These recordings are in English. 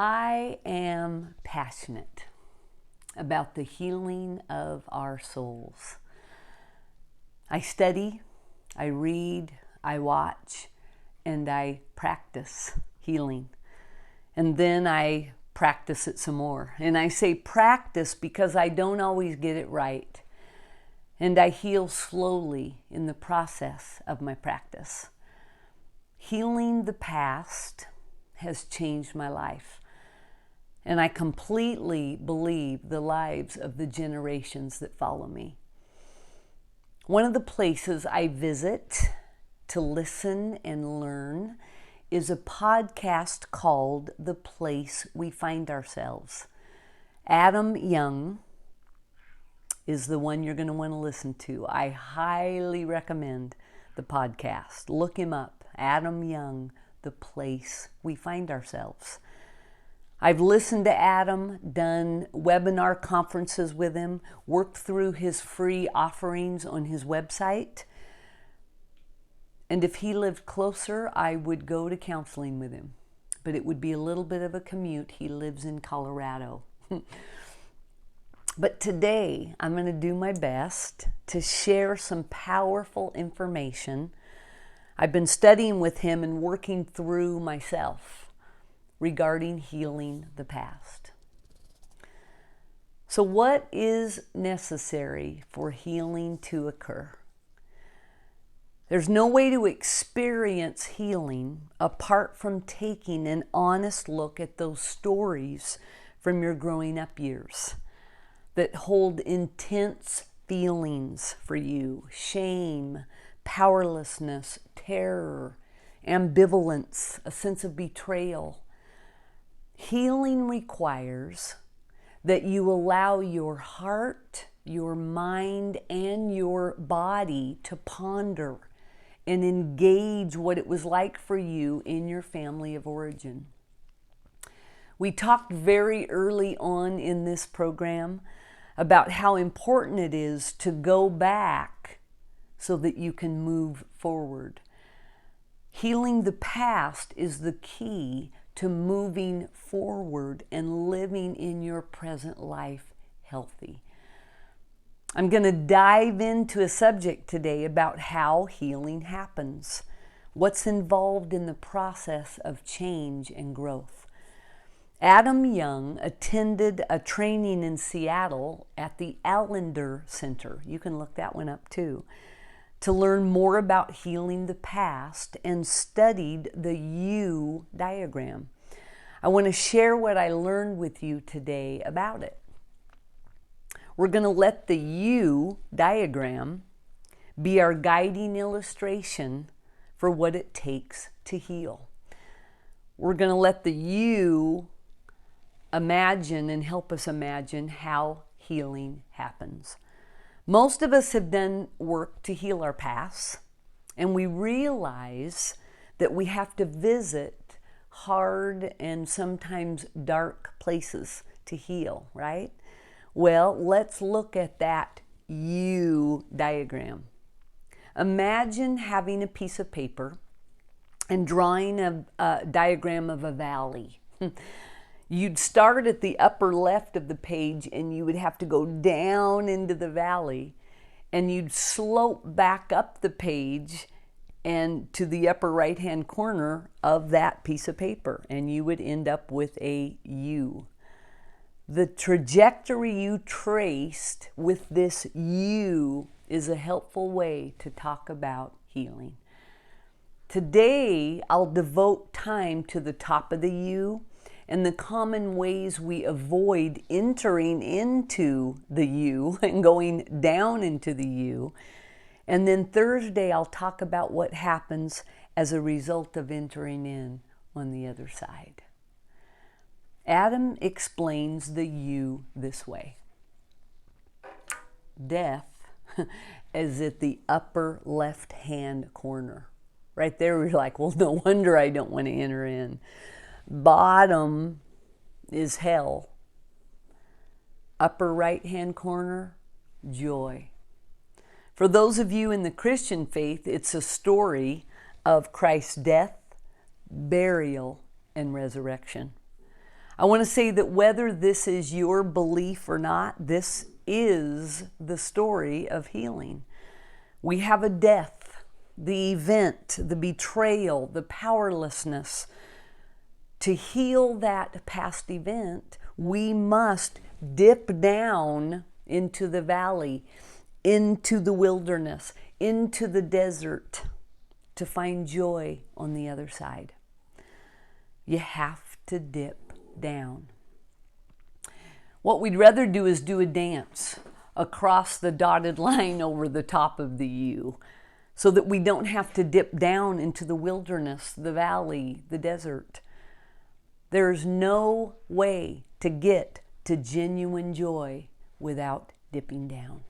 I am passionate about the healing of our souls. I study, I read, I watch, and I practice healing. And then I practice it some more. And I say practice because I don't always get it right. And I heal slowly in the process of my practice. Healing the past has changed my life. And I completely believe the lives of the generations that follow me. One of the places I visit to listen and learn is a podcast called The Place We Find Ourselves. Adam Young is the one you're going to want to listen to. I highly recommend the podcast. Look him up, Adam Young, The Place We Find Ourselves. I've listened to Adam, done webinar conferences with him, worked through his free offerings on his website. And if he lived closer, I would go to counseling with him. But it would be a little bit of a commute. He lives in Colorado. But today, I'm going to do my best to share some powerful information I've been studying with him and working through myself regarding healing the past. So what is necessary for healing to occur? There's no way to experience healing apart from taking an honest look at those stories from your growing up years that hold intense feelings for you: shame, powerlessness, terror, ambivalence, a sense of betrayal. Healing requires that you allow your heart, your mind, and your body to ponder and engage what it was like for you in your family of origin. We talked very early on in this program about how important it is to go back so that you can move forward. Healing the past is the key to moving forward and living in your present life healthy. I'm going to dive into a subject today about how healing happens, what's involved in the process of change and growth. Adam Young attended a training in Seattle at the Allender Center. You can look that one up too, to learn more about healing the past, and studied the U diagram. I want to share what I learned with you today about it. We're going to let the U diagram be our guiding illustration for what it takes to heal. We're going to let the U imagine and help us imagine how healing happens. Most of us have done work to heal our past, and we realize that we have to visit hard and sometimes dark places to heal, right? Well, let's look at that U diagram. Imagine having a piece of paper and drawing a diagram of a valley. You'd start at the upper left of the page and you would have to go down into the valley, and you'd slope back up the page and to the upper right hand corner of that piece of paper, and you would end up with a U. The trajectory you traced with this U is a helpful way to talk about healing. Today, I'll devote time to the top of the U and the common ways we avoid entering into the U and going down into the U. And then Thursday, I'll talk about what happens as a result of entering in on the other side. Adam explains the U this way. Death is at the upper left-hand corner. Right there, we're like, well, no wonder I don't want to enter in. Bottom is hell. Upper right-hand corner, joy. For those of you in the Christian faith, it's a story of Christ's death, burial, and resurrection. I want to say that whether this is your belief or not, this is the story of healing. We have a death, the event, the betrayal, the powerlessness. To heal that past event, we must dip down into the valley, into the wilderness, into the desert to find joy on the other side. You have to dip down. What we'd rather do is do a dance across the dotted line over the top of the U so that we don't have to dip down into the wilderness, the valley, the desert. There's no way to get to genuine joy without dipping down.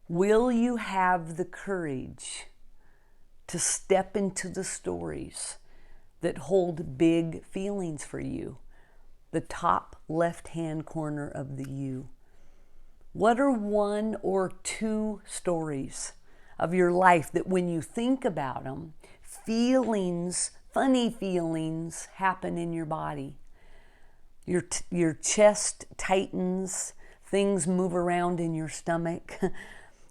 Will you have the courage to step into the stories that hold big feelings for you? The top left-hand corner of the U. What are one or two stories of your life that when you think about them, feelings, funny feelings happen in your body? Your chest tightens, things move around in your stomach.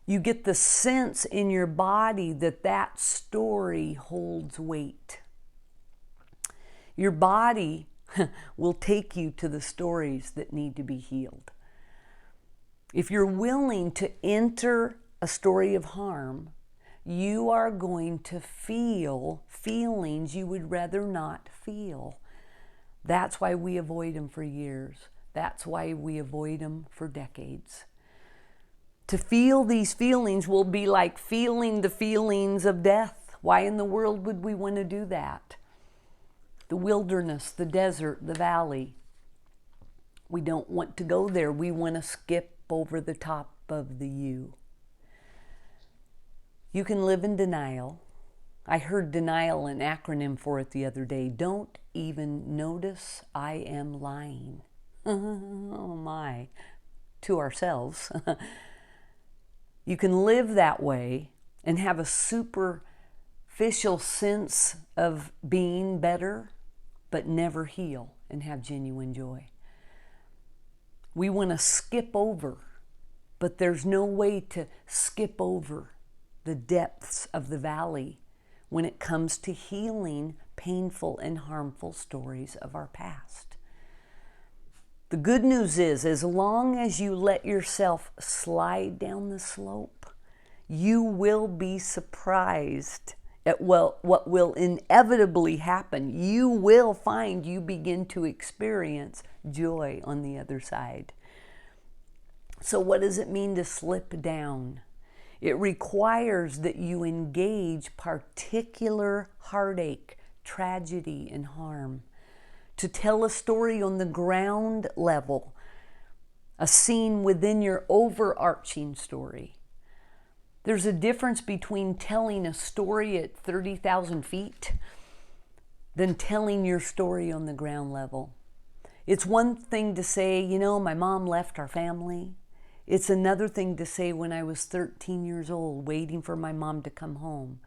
You get the sense in your body that that story holds weight. Your body will take you to the stories that need to be healed. If you're willing to enter a story of harm, you are going to feel feelings you would rather not feel. That's why we avoid them for years. That's why we avoid them for decades. To feel these feelings will be like feeling the feelings of death. Why in the world would we want to do that? The wilderness, the desert, the valley. We don't want to go there. We want to skip over the top of the U. You can live in denial. I heard denial an acronym for it the other day. Don't even notice I am lying. Oh my. To ourselves. You can live that way and have a superficial sense of being better, but never heal and have genuine joy. We want to skip over, but there's no way to skip over the depths of the valley when it comes to healing painful and harmful stories of our past. The good news is, as long as you let yourself slide down the slope, you will be surprised at what will inevitably happen. You will find you begin to experience joy on the other side. So what does it mean to slip down? It requires that you engage particular heartache, tragedy, and harm. To tell a story on the ground level, a scene within your overarching story. There's a difference between telling a story at 30,000 feet than telling your story on the ground level. It's one thing to say, my mom left our family. It's another thing to say, when I was 13 years old, waiting for my mom to come home,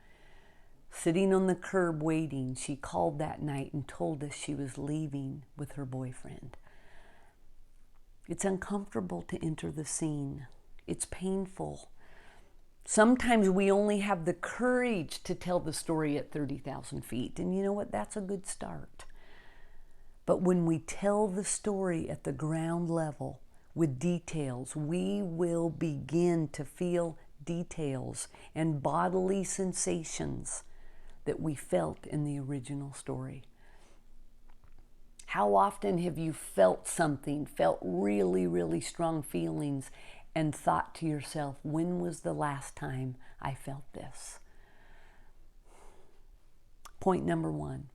sitting on the curb waiting, she called that night and told us she was leaving with her boyfriend. It's uncomfortable to enter the scene. It's painful. Sometimes we only have the courage to tell the story at 30,000 feet. And you know what? That's a good start. But when we tell the story at the ground level with details, we will begin to feel details and bodily sensations that we felt in the original story. How often have you felt something, felt really, really strong feelings, and thought to yourself, when was the last time I felt this? Point number 1,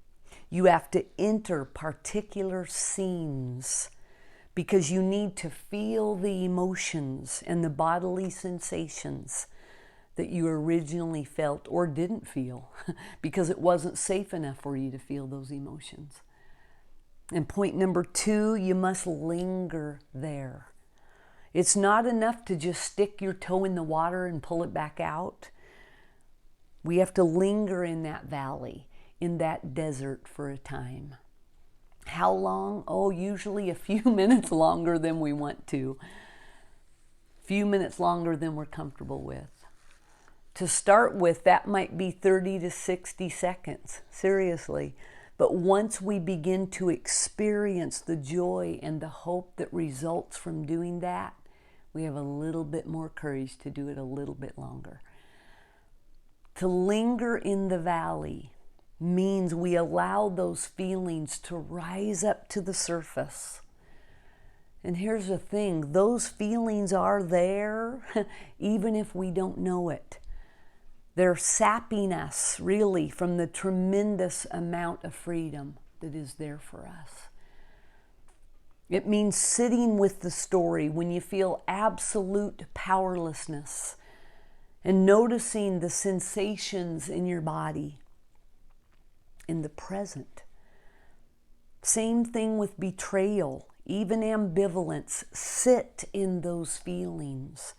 you have to enter particular scenes because you need to feel the emotions and the bodily sensations that you originally felt or didn't feel because it wasn't safe enough for you to feel those emotions. And point number 2, you must linger there. It's not enough to just stick your toe in the water and pull it back out. We have to linger in that valley, in that desert for a time. How long? Oh, usually a few minutes longer than we want to. Few minutes longer than we're comfortable with. To start with, that might be 30 to 60 seconds, seriously. But once we begin to experience the joy and the hope that results from doing that, we have a little bit more courage to do it a little bit longer. To linger in the valley means we allow those feelings to rise up to the surface. And here's the thing, those feelings are there even if we don't know it. They're sapping us, really, from the tremendous amount of freedom that is there for us. It means sitting with the story when you feel absolute powerlessness and noticing the sensations in your body in the present. Same thing with betrayal, even ambivalence. Sit in those feelings.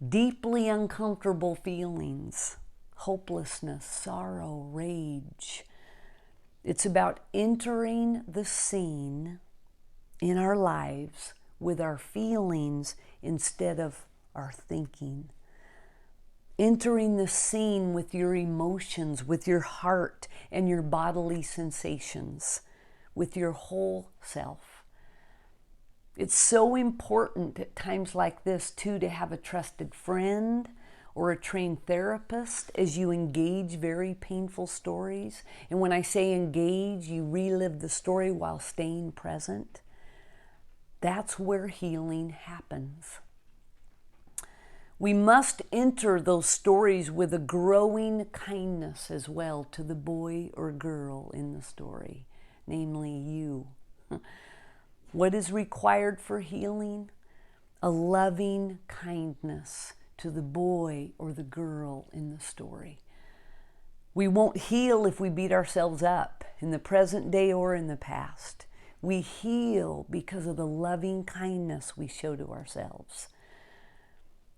Deeply uncomfortable feelings, hopelessness, sorrow, rage. It's about entering the scene in our lives with our feelings instead of our thinking. Entering the scene with your emotions, with your heart and your bodily sensations, with your whole self. It's so important at times like this, too, to have a trusted friend or a trained therapist as you engage very painful stories. And when I say engage, you relive the story while staying present. That's where healing happens. We must enter those stories with a growing kindness as well to the boy or girl in the story, namely you. What is required for healing? A loving kindness to the boy or the girl in the story. We won't heal if we beat ourselves up in the present day or in the past. We heal because of the loving kindness we show to ourselves.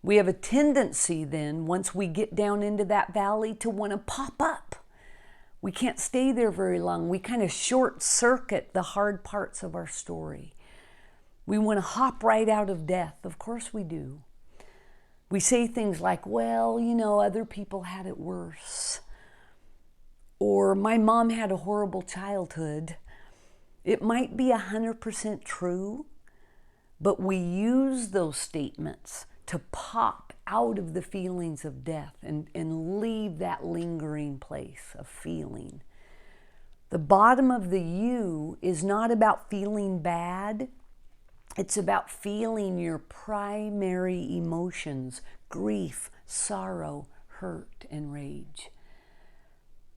We have a tendency then, once we get down into that valley, to want to pop up. We can't stay there very long. We kind of short circuit the hard parts of our story. We want to hop right out of death. Of course we do. We say things like, well, other people had it worse. Or my mom had a horrible childhood. It might be 100% true, but we use those statements to pop out of the feelings of death and leave that lingering place of feeling. The bottom of the U is not about feeling bad. It's about feeling your primary emotions, grief, sorrow, hurt, and rage.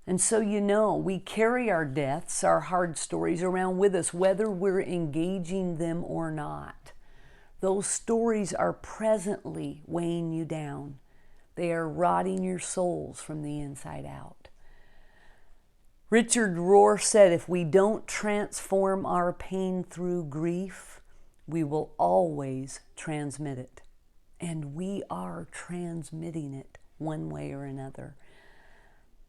And so we carry our deaths, our hard stories around with us, whether we're engaging them or not. Those stories are presently weighing you down. They are rotting your souls from the inside out. Richard Rohr said, if we don't transform our pain through grief, we will always transmit it. And we are transmitting it one way or another.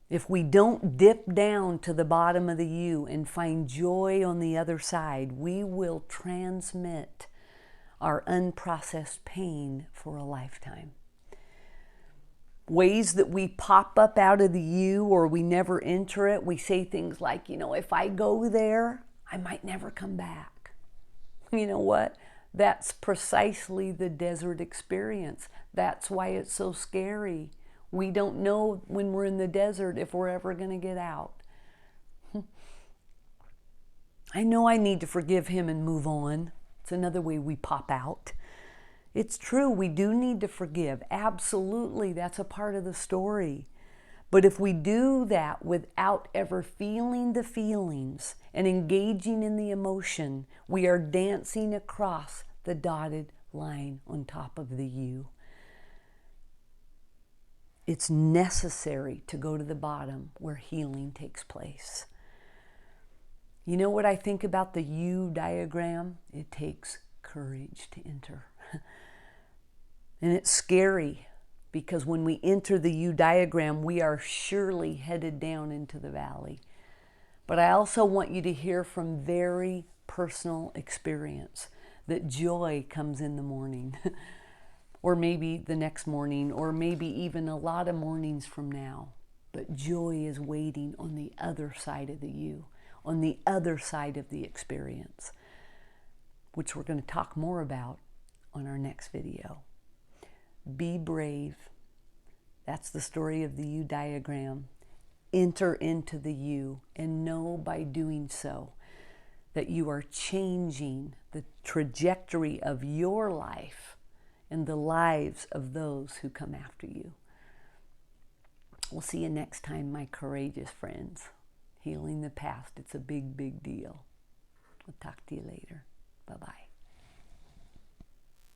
If we don't dip down to the bottom of the U and find joy on the other side, we will transmit our unprocessed pain for a lifetime. Ways that we pop up out of the U or we never enter it, we say things like, if I go there, I might never come back. You know what? That's precisely the desert experience. That's why it's so scary. We don't know when we're in the desert if we're ever going to get out. I know I need to forgive him and move on. It's another way we pop out. It's true, we do need to forgive. Absolutely, that's a part of the story. But if we do that without ever feeling the feelings and engaging in the emotion, we are dancing across the dotted line on top of the U. It's necessary to go to the bottom where healing takes place. You know what I think about the U diagram? It takes courage to enter. And it's scary because when we enter the U diagram, we are surely headed down into the valley. But I also want you to hear from very personal experience that joy comes in the morning, or maybe the next morning, or maybe even a lot of mornings from now. But joy is waiting on the other side of the you, on the other side of the experience, which we're going to talk more about on our next video. Be brave. That's the story of the you diagram. Enter into the you and know by doing so that you are changing the trajectory of your life and the lives of those who come after you. We'll see you next time, my courageous friends. Healing the past, it's a big, big deal. We'll talk to you later. Bye-bye.